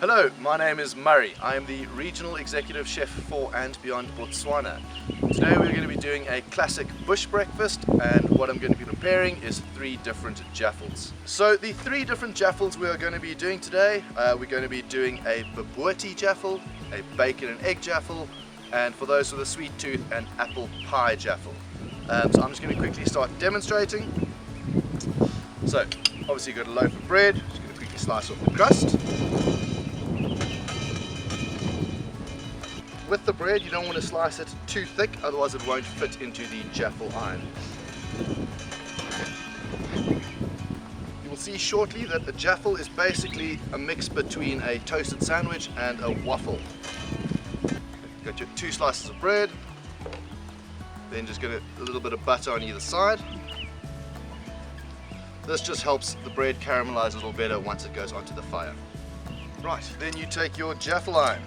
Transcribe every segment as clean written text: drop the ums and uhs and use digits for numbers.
Hello, my name is Murray. I am the Regional Executive Chef for and beyond Botswana. Today we're going to be doing a classic bush breakfast, and what I'm going to be preparing is 3 different jaffles. So the 3 different jaffles we are going to be doing today, we're going to be doing a bobotie jaffle, a bacon and egg jaffle, and for those with a sweet tooth, an apple pie jaffle. So I'm just going to quickly start demonstrating. So obviously you've got a loaf of bread, just going to quickly slice off the crust. With the bread, you don't want to slice it too thick, otherwise it won't fit into the jaffle iron. You will see shortly that a jaffle is basically a mix between a toasted sandwich and a waffle. Got your 2 slices of bread, then just get a little bit of butter on either side. This just helps the bread caramelize a little better once it goes onto the fire. Right, then you take your jaffle iron.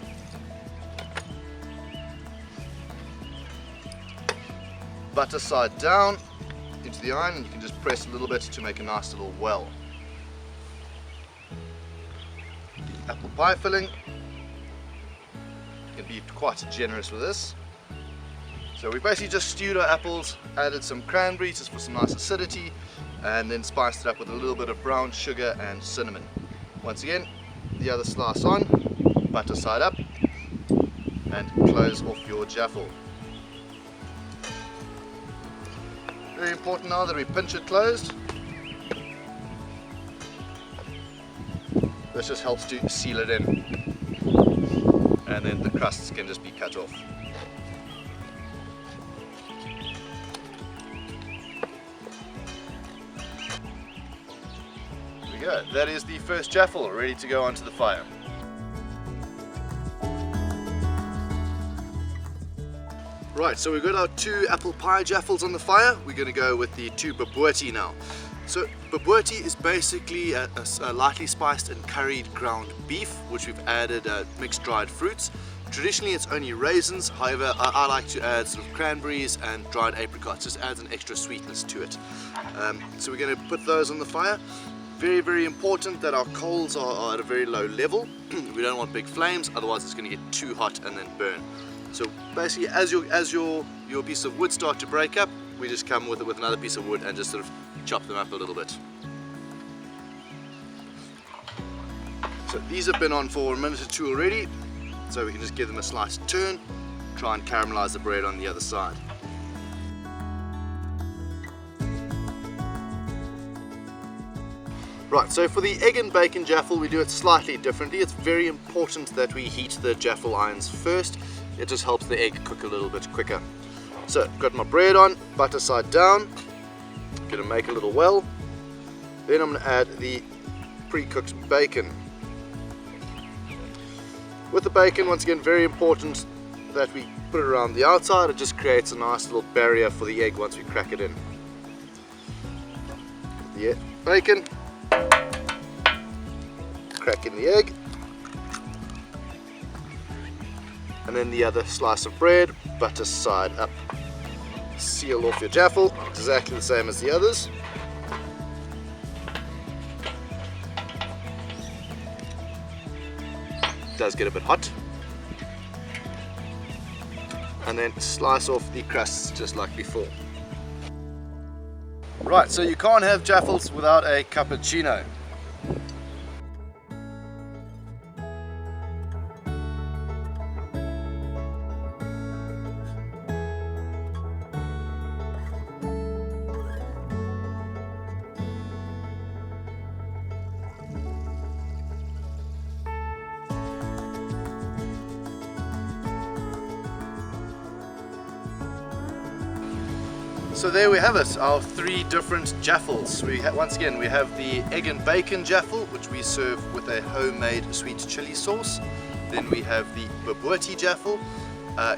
Butter side down into the iron, and you can just press a little bit to make a nice little well. The apple pie filling, you can be quite generous with this. So we basically just stewed our apples, added some cranberries just for some nice acidity, and then spiced it up with a little bit of brown sugar and cinnamon. Once again, the other slice on, butter side up, and close off your jaffle. Very important now that we pinch it closed. This just helps to seal it in, and then the crusts can just be cut off. There we go. That is the first jaffle ready to go onto the fire. Right, so we've got our 2 apple pie jaffles on the fire. We're going to go with the 2 bobotie now. So bobotie is basically a lightly spiced and curried ground beef, which we've added mixed dried fruits. Traditionally it's only raisins, however I like to add sort of cranberries and dried apricots. Just adds an extra sweetness to it. So we're going to put those on the fire. Very, very important that our coals are at a very low level. We don't want big flames, otherwise it's going to get too hot and then burn. So basically, as your piece of wood start to break up, we just come with another piece of wood and just sort of chop them up a little bit. So these have been on for a minute or 2 already, so we can just give them a slight turn, try and caramelize the bread on the other side. Right, so for the egg and bacon jaffle, we do it slightly differently. It's very important that we heat the jaffle irons first. It just helps the egg cook a little bit quicker. So, got my bread on, butter side down. Gonna make a little well. Then I'm gonna add the pre-cooked bacon. With the bacon, once again, very important that we put it around the outside. It just creates a nice little barrier for the egg once we crack it in. The bacon, crack in the egg, and then the other slice of bread, butter side up. Seal off your jaffle, exactly the same as the others. It does get a bit hot. And then slice off the crusts just like before. Right, so you can't have jaffles without a cappuccino. So there we have it, our 3 different jaffles. Once again, we have the egg and bacon jaffle, which we serve with a homemade sweet chili sauce. Then we have the bobotie jaffle.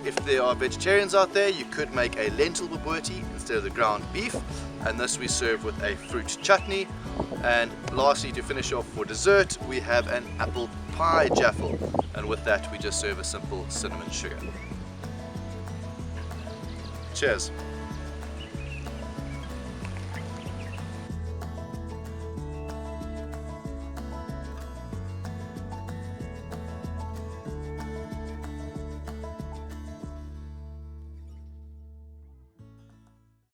If there are vegetarians out there, you could make a lentil bobotie instead of the ground beef. And this we serve with a fruit chutney. And lastly, to finish off for dessert, we have an apple pie jaffle. And with that, we just serve a simple cinnamon sugar. Cheers.